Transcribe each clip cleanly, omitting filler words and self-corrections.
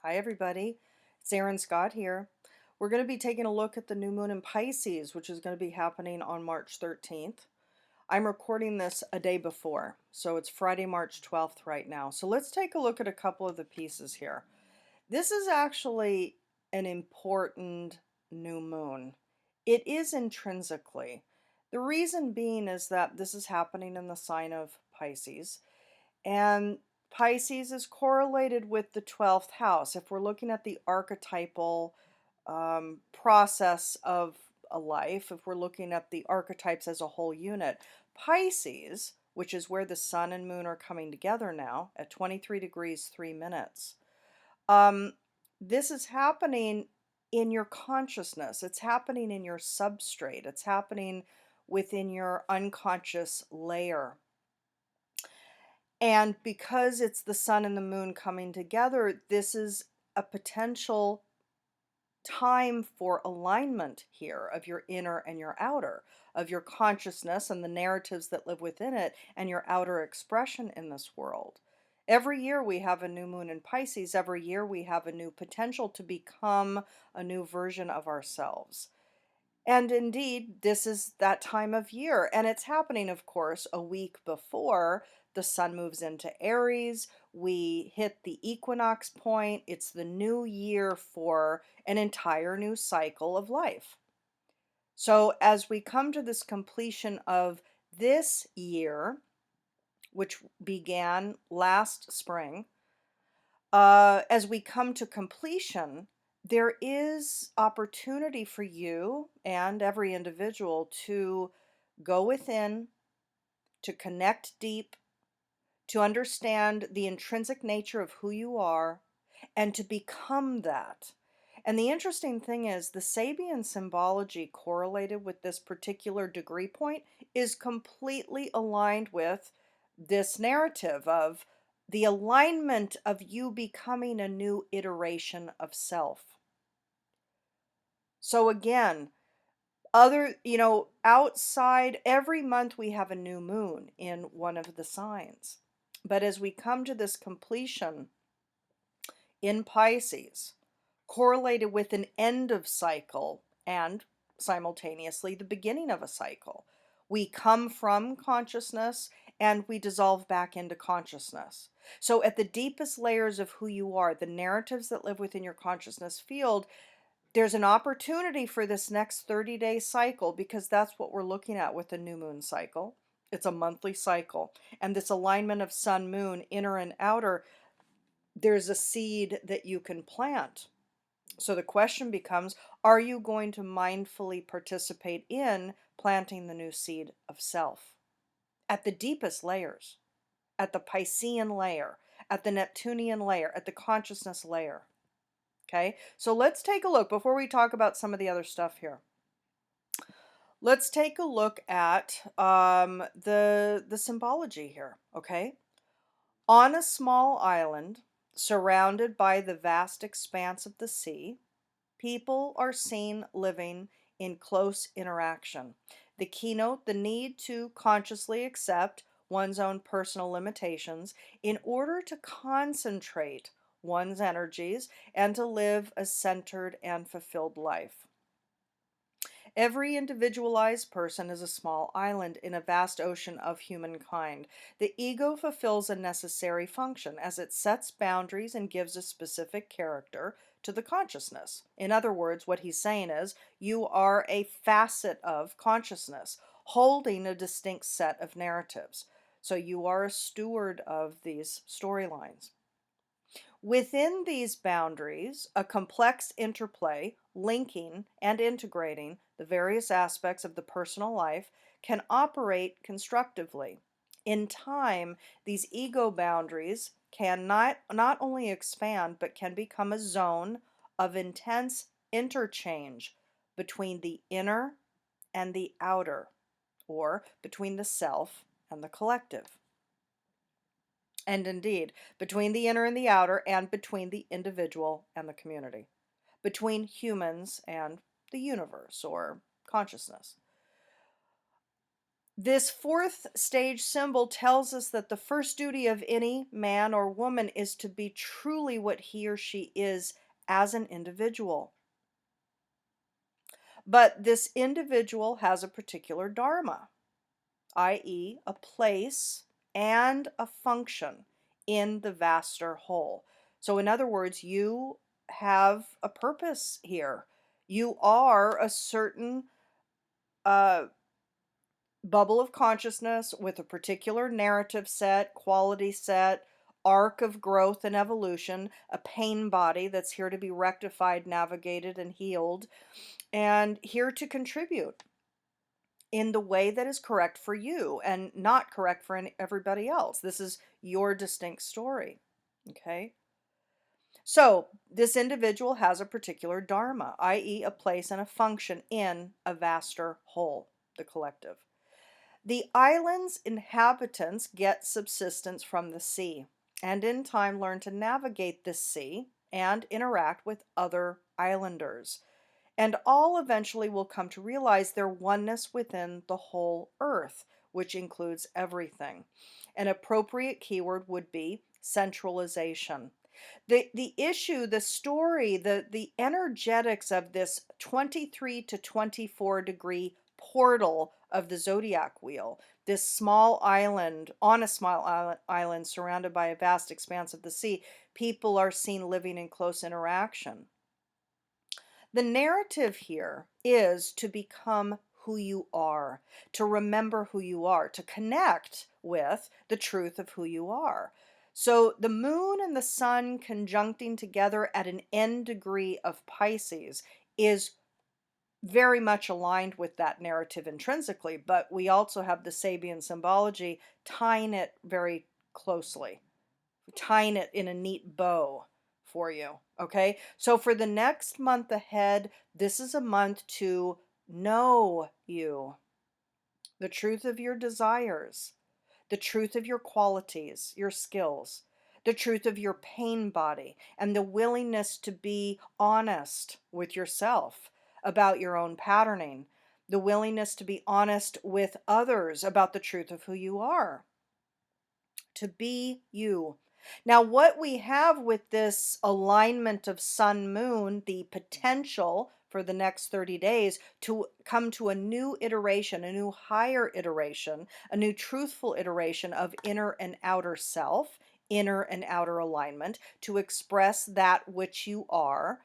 Hi everybody, it's Erin Scott here. We're going to be taking a look at the new moon in Pisces, which is going to be happening on March 13th. I'm recording this a day before, so it's Friday, March 12th right now. So let's take a look at a couple of the pieces here. This is actually an important new moon. It is intrinsically. The reason being is that this is happening in the sign of Pisces. And Pisces is correlated with the 12th house. If we're looking at the archetypal process of a life, if we're looking at the archetypes as a whole unit, Pisces, which is where the sun and moon are coming together now at 23 degrees 3 minutes, this is happening in your consciousness. It's happening in your substrate. It's happening within your unconscious layer. And because it's the sun and the moon coming together, this is a potential time for alignment here of your inner and your outer, of your consciousness and the narratives that live within it, and your outer expression in this world. Every year we have a new moon in Pisces. Every year we have a new potential to become a new version of ourselves. And indeed, this is that time of year. And it's happening, of course, a week before the sun moves into Aries. We hit the equinox point. It's the new year for an entire new cycle of life. So as we come to this completion of this year, which began last spring, as we come to completion, there is opportunity for you and every individual to go within, to connect deep, to understand the intrinsic nature of who you are, and to become that. And the interesting thing is, the Sabian symbology correlated with this particular degree point is completely aligned with this narrative of the alignment of you becoming a new iteration of self. So again, outside, every month we have a new moon in one of the signs. But as we come to this completion in Pisces, correlated with an end of cycle and simultaneously the beginning of a cycle, we come from consciousness and we dissolve back into consciousness. So at the deepest layers of who you are, the narratives that live within your consciousness field, there's an opportunity for this next 30-day cycle, because that's what we're looking at with the new moon cycle. It's a monthly cycle. And this alignment of sun, moon, inner and outer, there's a seed that you can plant. So the question becomes, are you going to mindfully participate in planting the new seed of self? At the deepest layers, at the Piscean layer, at the Neptunian layer, at the consciousness layer. Okay, so let's take a look before we talk about some of the other stuff here. Let's take a look at the symbology here. Okay, on a small island surrounded by the vast expanse of the sea, people are seen living in close interaction. The keynote, the need to consciously accept one's own personal limitations in order to concentrate one's energies and to live a centered and fulfilled life. Every individualized person is a small island in a vast ocean of humankind. The ego fulfills a necessary function as it sets boundaries and gives a specific character to the consciousness. In other words, what he's saying is, you are a facet of consciousness, holding a distinct set of narratives. So you are a steward of these storylines. Within these boundaries, a complex interplay, linking and integrating the various aspects of the personal life, can operate constructively. In time, these ego boundaries can not only expand, but can become a zone of intense interchange between the inner and the outer, or between the self and the collective. And indeed, between the inner and the outer, and between the individual and the community, between humans and the universe or consciousness. This fourth stage symbol tells us that the first duty of any man or woman is to be truly what he or she is as an individual. But this individual has a particular dharma, i.e., a place and a function in the vaster whole. So, in other words, you have a purpose here. You are a certain uh, bubble of consciousness with a particular narrative set, quality set, arc of growth and evolution, a pain body that's here to be rectified, navigated, and healed, and here to contribute in the way that is correct for you and not correct for everybody else. This is your distinct story. Okay? So, this individual has a particular dharma, i.e., a place and a function in a vaster whole, the collective. The island's inhabitants get subsistence from the sea, and in time learn to navigate this sea and interact with other islanders. And all eventually will come to realize their oneness within the whole earth, which includes everything. An appropriate keyword would be centralization. The issue, the story, the energetics of this 23 to 24 degree portal of the zodiac wheel, this small island, on a small island surrounded by a vast expanse of the sea, people are seen living in close interaction. The narrative here is to become who you are, to remember who you are, to connect with the truth of who you are. So the moon and the sun conjuncting together at an N degree of Pisces is very much aligned with that narrative intrinsically, but we also have the Sabian symbology tying it very closely, tying it in a neat bow for you. Okay, so for the next month ahead, this is a month to know you, the truth of your desires, the truth of your qualities, your skills, the truth of your pain body, and the willingness to be honest with yourself about your own patterning, the willingness to be honest with others about the truth of who you are, to be you. Now, what we have with this alignment of sun moon, the potential for the next 30 days to come to a new iteration, a new higher iteration, a new truthful iteration of inner and outer self, inner and outer alignment, to express that which you are.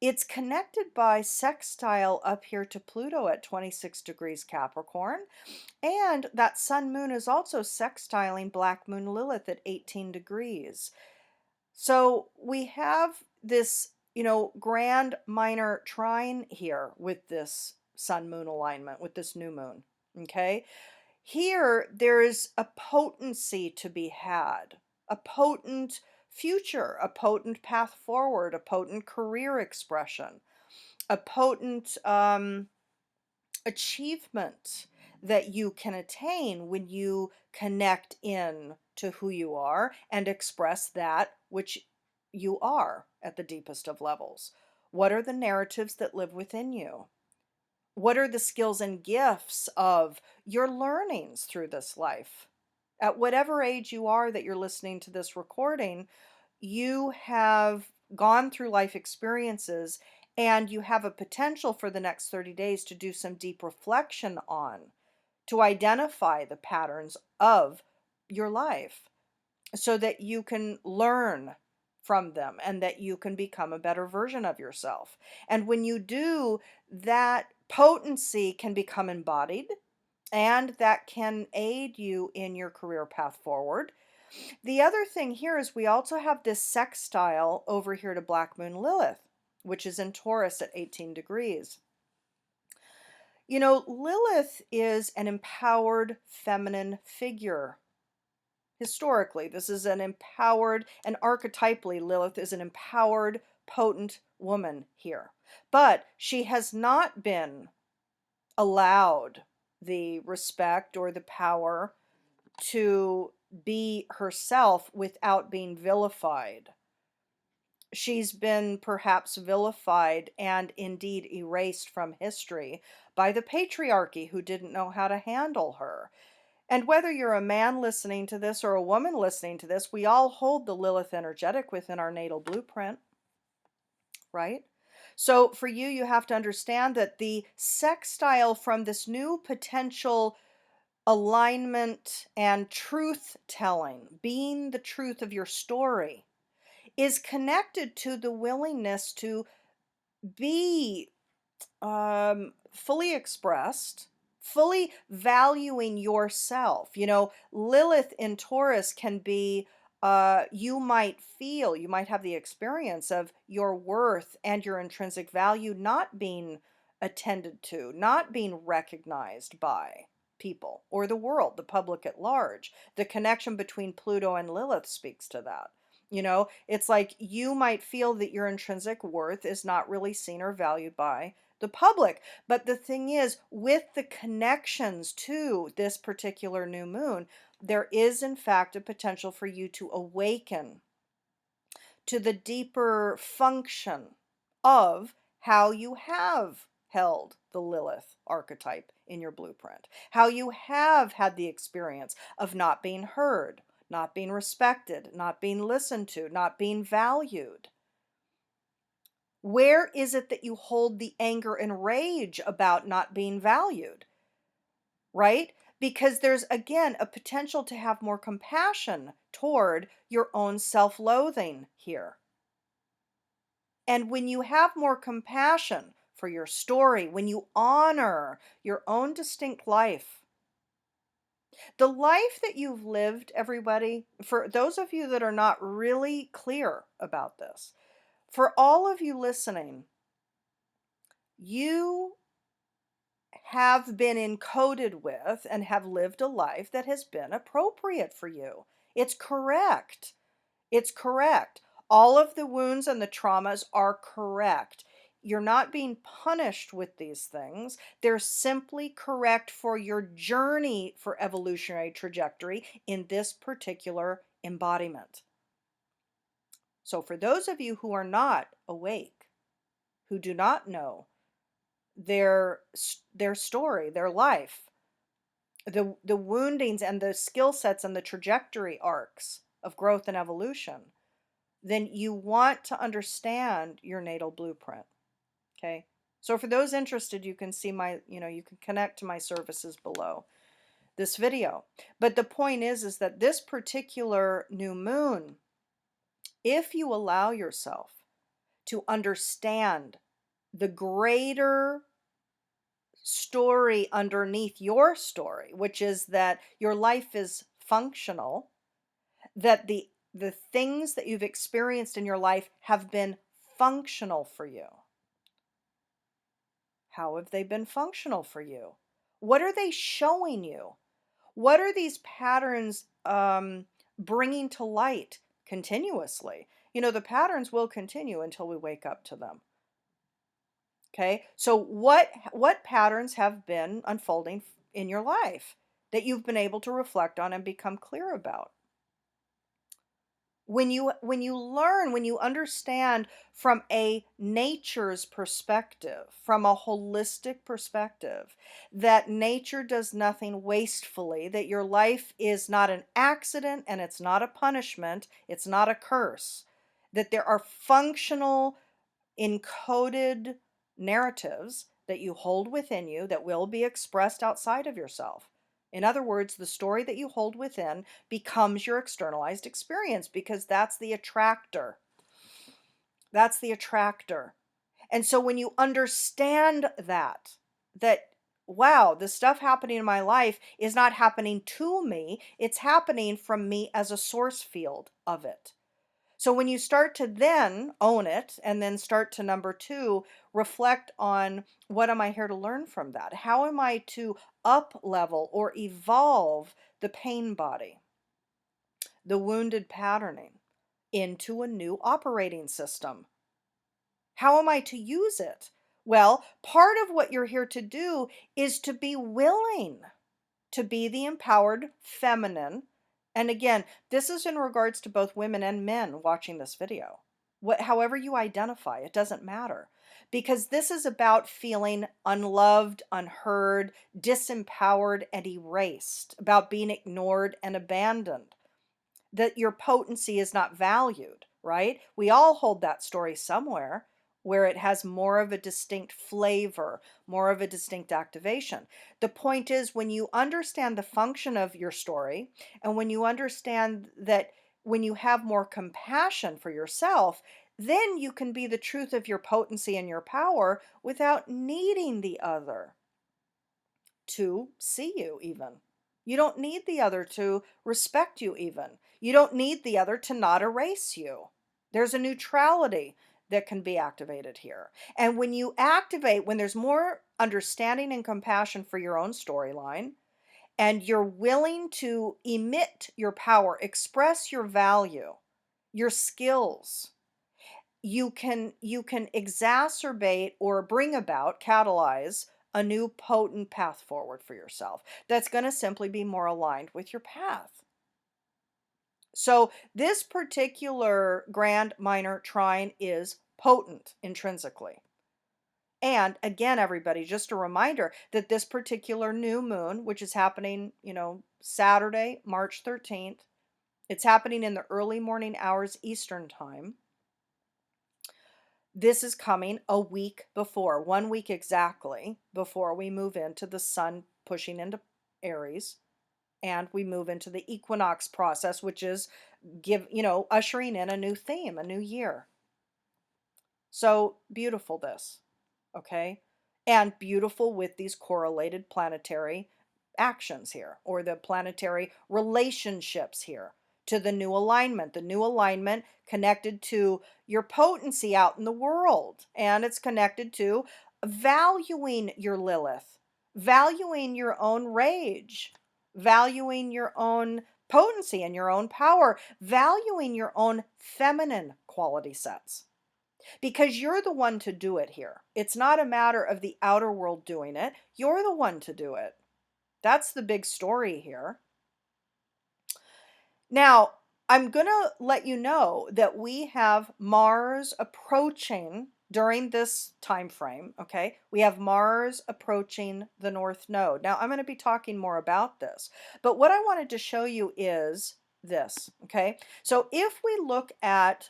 It's connected by sextile up here to Pluto at 26 degrees Capricorn. And that sun moon is also sextiling black moon Lilith at 18 degrees. So we have this, grand minor trine here with this sun moon alignment, with this new moon. Okay. Here, there is a potency to be had, a potent future, a potent path forward, a potent career expression, a potent achievement that you can attain when you connect in to who you are and express that which you are at the deepest of levels. What are the narratives that live within you? What are the skills and gifts of your learnings through this life? At whatever age you are that you're listening to this recording, you have gone through life experiences and you have a potential for the next 30 days to do some deep reflection on, to identify the patterns of your life so that you can learn from them and that you can become a better version of yourself. And when you do, that potency can become embodied and that can aid you in your career path forward. The other thing here is we also have this sextile over here to Black Moon Lilith, which is in Taurus at 18 degrees. Lilith is an empowered feminine figure. Historically, this is an empowered, and archetypally, Lilith is an empowered, potent woman here. But she has not been allowed the respect or the power to be herself without being vilified. She's been perhaps vilified and indeed erased from history by the patriarchy who didn't know how to handle her. And whether you're a man listening to this or a woman listening to this, we all hold the Lilith energetic within our natal blueprint, right? So for you, you have to understand that the sextile from this new potential alignment and truth telling, being the truth of your story, is connected to the willingness to be fully expressed, fully valuing yourself. You know, Lilith in Taurus can be, you might feel, you might have the experience of your worth and your intrinsic value not being attended to, not being recognized by people or the world, the public at large. The connection between Pluto and Lilith speaks to that. You know, it's like you might feel that your intrinsic worth is not really seen or valued by the public. But the thing is, with the connections to this particular new moon, there is in fact a potential for you to awaken to the deeper function of how you have held the Lilith archetype in your blueprint, how you have had the experience of not being heard, not being respected, not being listened to, not being valued. Where is it that you hold the anger and rage about not being valued? Right? Because there's, again, a potential to have more compassion toward your own self loathing here. And when you have more compassion for your story, when you honor your own distinct life, the life that you've lived, everybody, for those of you that are not really clear about this, for all of you listening, you have been encoded with and have lived a life that has been appropriate for you. It's correct. It's correct. All of the wounds and the traumas are correct. You're not being punished with these things. They're simply correct for your journey for evolutionary trajectory in this particular embodiment. So for those of you who are not awake, who do not know their story, their life, the woundings and the skill sets and the trajectory arcs of growth and evolution, then you want to understand your natal blueprint. Okay. So for those interested, you can see you can connect to my services below this video. But the point is that this particular new moon, if you allow yourself to understand the greater story underneath your story, which is that your life is functional, that the things that you've experienced in your life have been functional for you. How have they been functional for you? What are they showing you? What are these patterns bringing to light continuously? You know, the patterns will continue until we wake up to them. Okay, so what patterns have been unfolding in your life that you've been able to reflect on and become clear about? When you learn, when you understand from a nature's perspective, from a holistic perspective, that nature does nothing wastefully, that your life is not an accident and it's not a punishment, it's not a curse, that there are functional encoded narratives that you hold within you that will be expressed outside of yourself. In other words, the story that you hold within becomes your externalized experience because that's the attractor. That's the attractor. And so when you understand that, wow, the stuff happening in my life is not happening to me, it's happening from me as a source field of it. So when you start to then own it and then start to number two, reflect on what am I here to learn from that? How am I to up level or evolve the pain body, the wounded patterning into a new operating system? How am I to use it? Well, part of what you're here to do is to be willing to be the empowered feminine. And again, this is in regards to both women and men watching this video. however you identify, it doesn't matter. Because this is about feeling unloved, unheard, disempowered, and erased, about being ignored and abandoned, that your potency is not valued, right? We all hold that story somewhere where it has more of a distinct flavor, more of a distinct activation. The point is, when you understand the function of your story, and when you understand that when you have more compassion for yourself, then you can be the truth of your potency and your power without needing the other to see you, even. You don't need the other to respect you, even. You don't need the other to not erase you. There's a neutrality that can be activated here. And when you activate, when there's more understanding and compassion for your own storyline, and you're willing to emit your power, express your value, your skills, you can exacerbate or bring about, catalyze a new potent path forward for yourself that's going to simply be more aligned with your path. So this particular grand minor trine is potent intrinsically. And again, everybody, just a reminder that this particular new moon, which is happening, Saturday, March 13th, it's happening in the early morning hours Eastern time. This is coming a week before, 1 week exactly before we move into the sun pushing into Aries, and we move into the equinox process, which is ushering in a new theme, a new year. So beautiful this, okay? And beautiful with these correlated planetary actions here, or the planetary relationships here to the new alignment. The new alignment connected to your potency out in the world, and it's connected to valuing your Lilith, valuing your own rage, valuing your own potency and your own power, valuing your own feminine quality sets. Because you're the one to do it here. It's not a matter of the outer world doing it. You're the one to do it. That's the big story here. Now, I'm going to let you know that we have Mars approaching during this time frame, okay? We have Mars approaching the North Node. Now, I'm going to be talking more about this, but what I wanted to show you is this, okay? So if we look at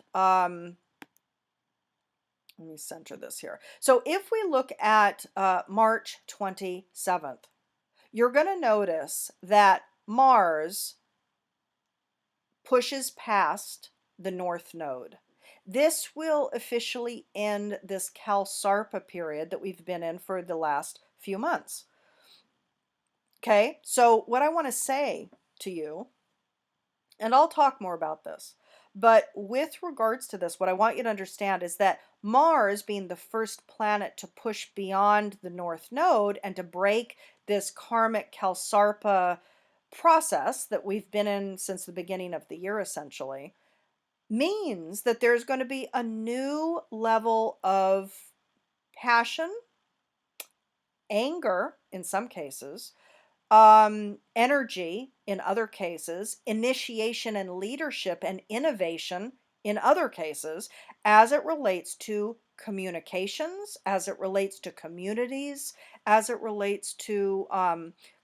let me center this here. So if we look at March 27th, you're going to notice that Mars pushes past the North Node. This will officially end this Kalsarpa period that we've been in for the last few months. Okay, so what I want to say to you, and I'll talk more about this, but with regards to this, what I want you to understand is that Mars, being the first planet to push beyond the North Node and to break this karmic Kalsarpa process that we've been in since the beginning of the year, essentially, means that there's going to be a new level of passion, anger in some cases, energy in other cases, initiation and leadership and innovation in other cases, as it relates to communications, as it relates to communities, as it relates to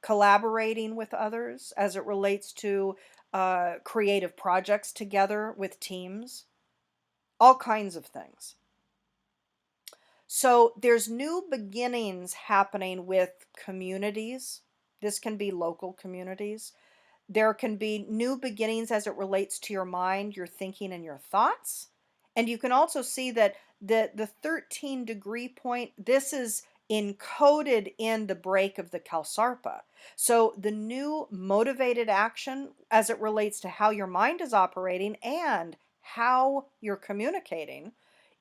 collaborating with others, as it relates to creative projects together with teams, all kinds of things. So there's new beginnings happening with communities. This can be local communities. There can be new beginnings as it relates to your mind, your thinking, and your thoughts. And you can also see that the 13-degree point, this is encoded in the break of the Kalsarpa. So the new motivated action as it relates to how your mind is operating and how you're communicating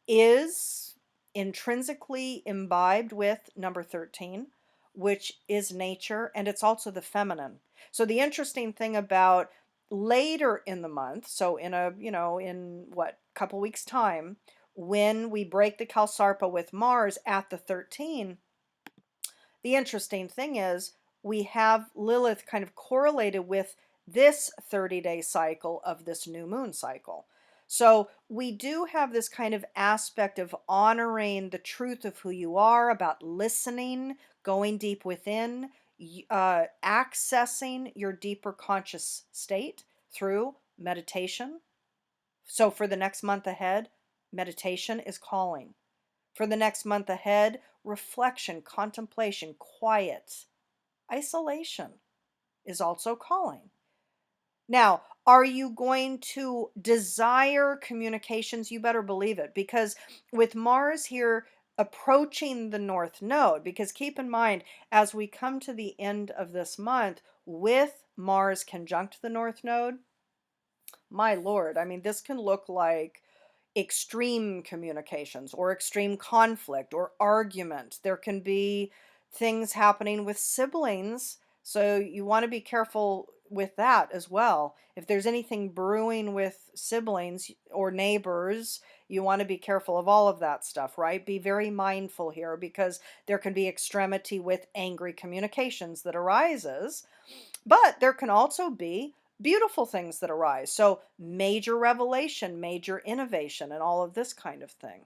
is intrinsically imbibed with number 13, which is nature, and it's also the feminine. So the interesting thing about later in the month, so in what, couple weeks time, when we break the Kalsarpa with Mars at the 13, the interesting thing is we have Lilith kind of correlated with this 30-day cycle of this new moon cycle. So we do have this kind of aspect of honoring the truth of who you are, about listening, going deep within, accessing your deeper conscious state through meditation. So for the next month ahead, meditation is calling. For the next month ahead, reflection, contemplation, quiet, isolation is also calling. Now, are you going to desire communications? You better believe it, because with Mars here approaching the North Node, because keep in mind, as we come to the end of this month with Mars conjunct the North Node, my Lord, I mean, this can look like extreme communications or extreme conflict or argument. There can be things happening with siblings. So you want to be careful with that as well. If there's anything brewing with siblings or neighbors, you want to be careful of all of that stuff, right? Be very mindful here, because there can be extremity with angry communications that arises. But there can also be beautiful things that arise. So, major revelation, major innovation, and all of this kind of thing.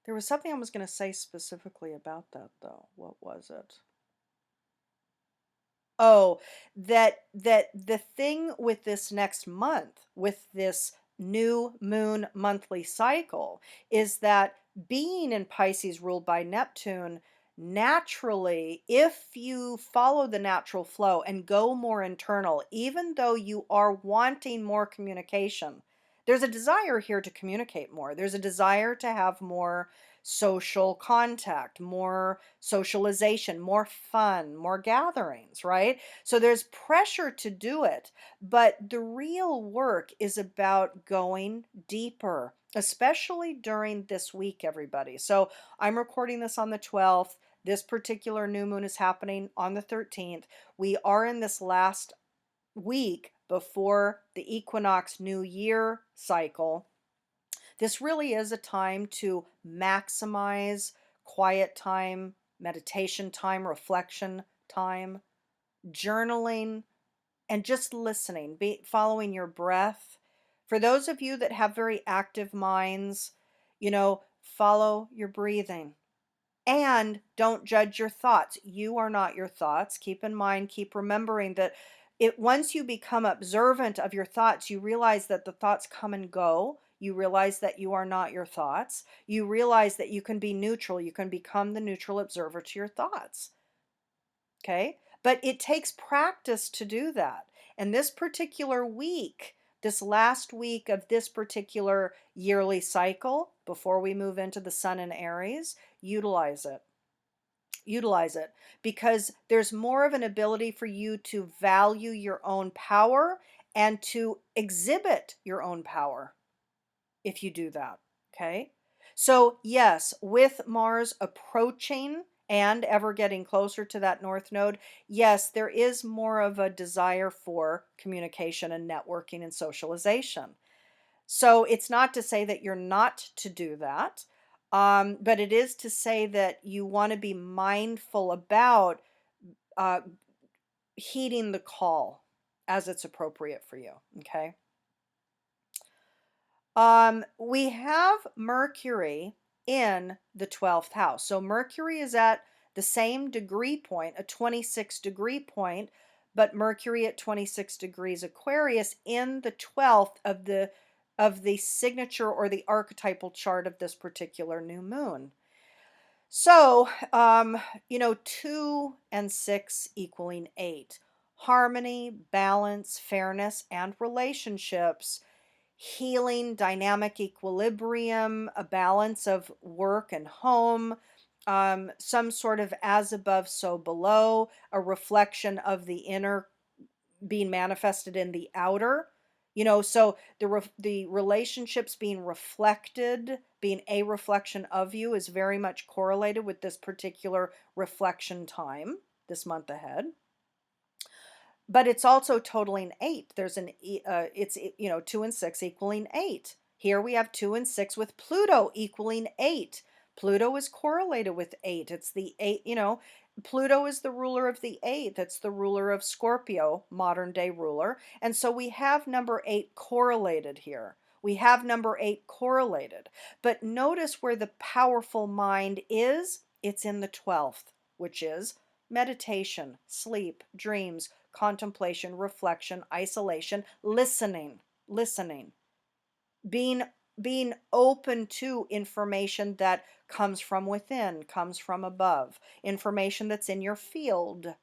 There was something I was going to say specifically about that, though. What was it? Oh, that the thing with this next month, with this new moon monthly cycle, is that being in Pisces ruled by Neptune, naturally, if you follow the natural flow and go more internal, even though you are wanting more communication, there's a desire here to communicate more. There's a desire to have more social contact, more socialization, more fun, more gatherings, right? So there's pressure to do it, but the real work is about going deeper, especially during this week, everybody. So I'm recording this on the 12th. This particular new moon is happening on the 13th. We are in this last week before the equinox new year cycle. This really is a time to maximize quiet time, meditation time, reflection time, journaling, and just listening, following your breath. For those of you that have very active minds, follow your breathing. And don't judge your thoughts. You are not your thoughts. Keep in mind, keep remembering that once you become observant of your thoughts, you realize that the thoughts come and go. You realize that you are not your thoughts. You realize that you can be neutral. You can become the neutral observer to your thoughts. Okay? But it takes practice to do that. And this particular week, this last week of this particular yearly cycle, before we move into the sun in Aries, utilize it. Utilize it, because there's more of an ability for you to value your own power and to exhibit your own power if you do that. Okay? So, yes, with Mars approaching and ever getting closer to that North Node, yes, there is more of a desire for communication and networking and socialization. So, it's not to say that you're not to do that, but it is to say that you want to be mindful about uh, heeding the call as it's appropriate for you. Okay. We have Mercury in the 12th house. So Mercury is at the same degree point, a 26-degree point, but Mercury at 26 degrees Aquarius in the 12th of the signature or the archetypal chart of this particular new moon. So, 2 and 6 equaling 8. Harmony, balance, fairness, and relationships, healing, dynamic equilibrium, a balance of work and home, some sort of as above, so below, a reflection of the inner being manifested in the outer. So the relationships being reflected, being a reflection of you, is very much correlated with this particular reflection time this month ahead. But it's also totaling 8. There's it's 2 and 6 equaling 8. Here we have 2 and 6 with Pluto equaling 8. Pluto is correlated with 8. It's the 8, Pluto is the ruler of the eighth. It's the ruler of Scorpio, modern day ruler. And so we have number 8 correlated here. We have number 8 correlated. But notice where the powerful mind is. It's in the 12th, which is meditation, sleep, dreams, contemplation, reflection, isolation, listening, being being open to information that comes from within, comes from above, information that's in your field.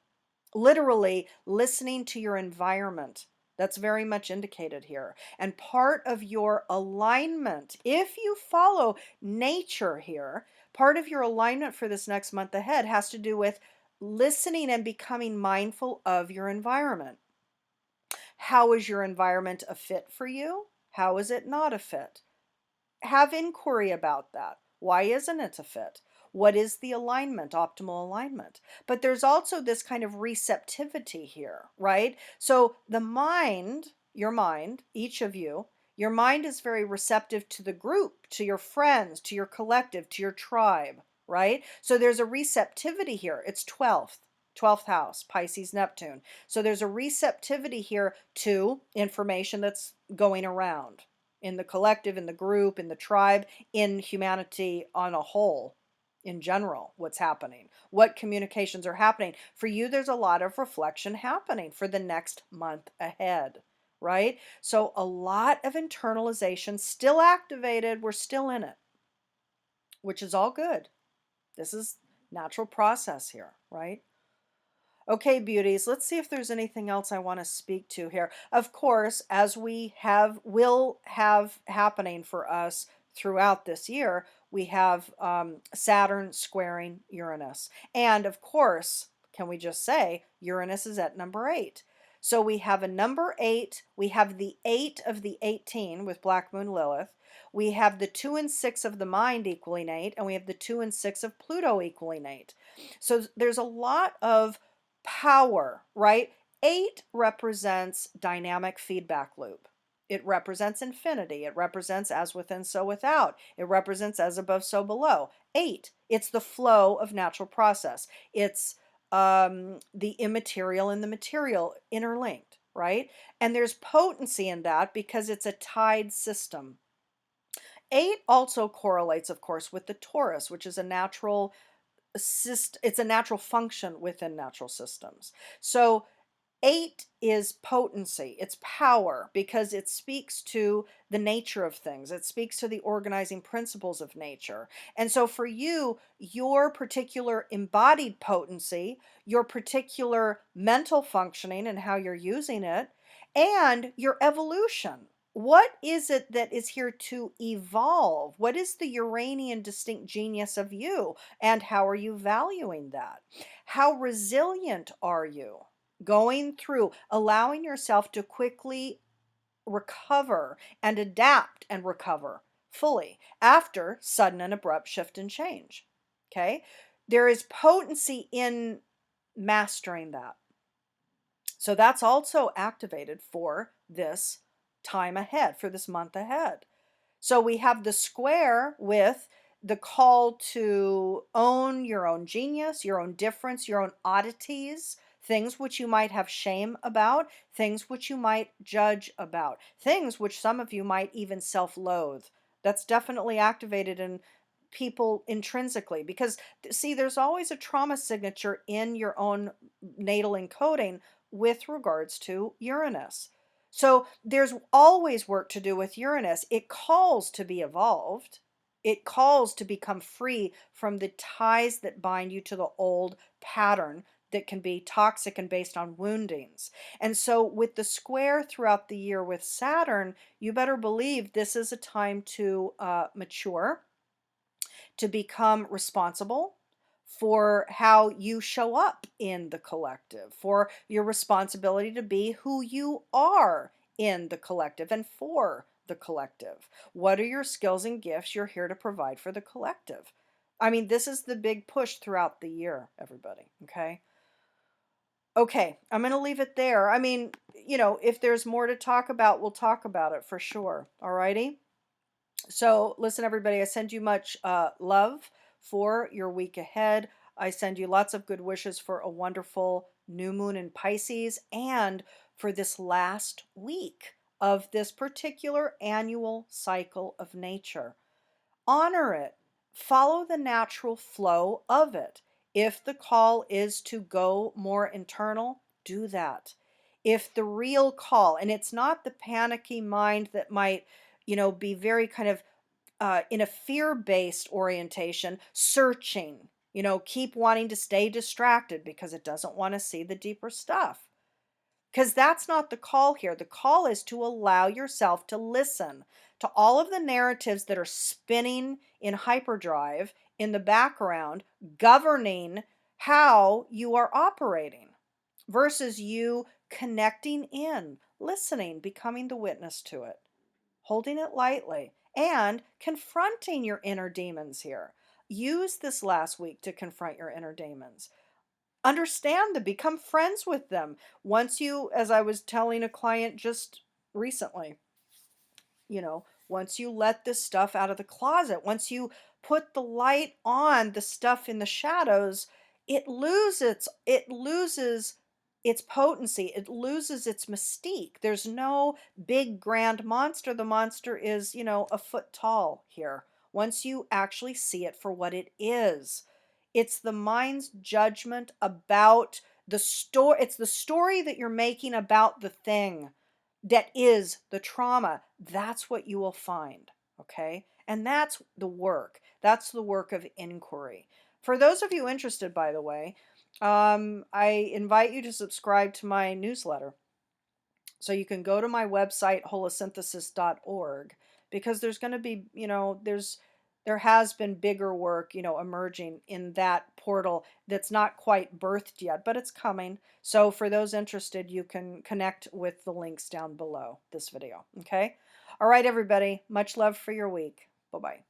Literally listening to your environment. That's very much indicated here. And part of your alignment, if you follow nature here, part of your alignment for this next month ahead has to do with listening and becoming mindful of your environment. How is your environment a fit for you? How is it not a fit? Have inquiry about that. Why isn't it a fit? What is the alignment, optimal alignment? But there's also this kind of receptivity here, right? So the mind, your mind, each of you, your mind is very receptive to the group, to your friends, to your collective, to your tribe, right? So there's a receptivity here. It's 12th house, Pisces, Neptune. So there's a receptivity here to information that's going around in the collective, in the group, in the tribe, in humanity on a whole, in general, what's happening, what communications are happening. For you, there's a lot of reflection happening for the next month ahead, right? So a lot of internalization still activated. We're still in it, which is all good. This is natural process here, right? Okay, beauties, let's see if there's anything else I want to speak to here. Of course, as will have happening for us throughout this year, we have Saturn squaring Uranus. And of course, can we just say Uranus is at number 8. So we have a number 8, we have the 8 of the 18 with Black Moon Lilith. We have the 2 and 6 of the mind equaling 8, and we have the 2 and 6 of Pluto equaling 8. So there's a lot of power, right? 8 represents dynamic feedback loop. It represents infinity. It represents as within, so without. It represents as above, so below. 8, it's the flow of natural process. It's the immaterial and the material interlinked, right? And there's potency in that because it's a tied system. 8 also correlates, of course, with the Taurus, which is a natural it's a natural function within natural systems. So 8 is potency, it's power, because it speaks to the nature of things. It speaks to the organizing principles of nature. And so for you, your particular embodied potency, your particular mental functioning and how you're using it, and your evolution. What is it that is here to evolve? What is the Uranian distinct genius of you? And how are you valuing that? How resilient are you? Going through, allowing yourself to quickly recover and adapt and recover fully after sudden and abrupt shift and change. Okay? There is potency in mastering that. So that's also activated for this time ahead, for this month ahead. So we have the square with the call to own your own genius, your own difference, your own oddities, things which you might have shame about, things which you might judge about, things which some of you might even self-loathe. That's definitely activated in people intrinsically because, see, there's always a trauma signature in your own natal encoding with regards to Uranus. So there's always work to do with Uranus. It calls to be evolved. It calls to become free from the ties that bind you to the old pattern that can be toxic and based on woundings. And so with the square throughout the year with Saturn, you better believe this is a time to mature, to become responsible for how you show up in the collective, for your responsibility to be who you are in the collective and for the collective. What are your skills and gifts you're here to provide for the collective? I mean, this is the big push throughout the year, everybody, okay? Okay, I'm going to leave it there. I mean, if there's more to talk about, we'll talk about it for sure. Alrighty? So listen, everybody, I send you much love for your week ahead. I send you lots of good wishes for a wonderful new moon in Pisces and for this last week of this particular annual cycle of nature. Honor it. Follow the natural flow of it. If the call is to go more internal, do that. If the real call, and it's not the panicky mind that might, be very kind of in a fear-based orientation, searching, keep wanting to stay distracted because it doesn't want to see the deeper stuff. Because that's not the call here. The call is to allow yourself to listen to all of the narratives that are spinning in hyperdrive in the background, governing how you are operating, versus you connecting in, listening, becoming the witness to it, holding it lightly, and confronting your inner demons here. Use this last week to confront your inner demons. Understand them, become friends with them. Once you, as I was telling a client just recently, once you let this stuff out of the closet, once you put the light on the stuff in the shadows, it loses its potency, it loses its mystique. There's no big grand monster. The monster is, a foot tall here. Once you actually see it for what it is, it's the mind's judgment about the story. It's the story that you're making about the thing that is the trauma. That's what you will find. Okay. And that's the work. That's the work of inquiry. For those of you interested, by the way, I invite you to subscribe to my newsletter. So you can go to my website, holosynthesis.org, because there's going to be, there has been bigger work, emerging in that portal that's not quite birthed yet, but it's coming. So for those interested, you can connect with the links down below this video. Okay. All right, everybody. Much love for your week. Bye-bye.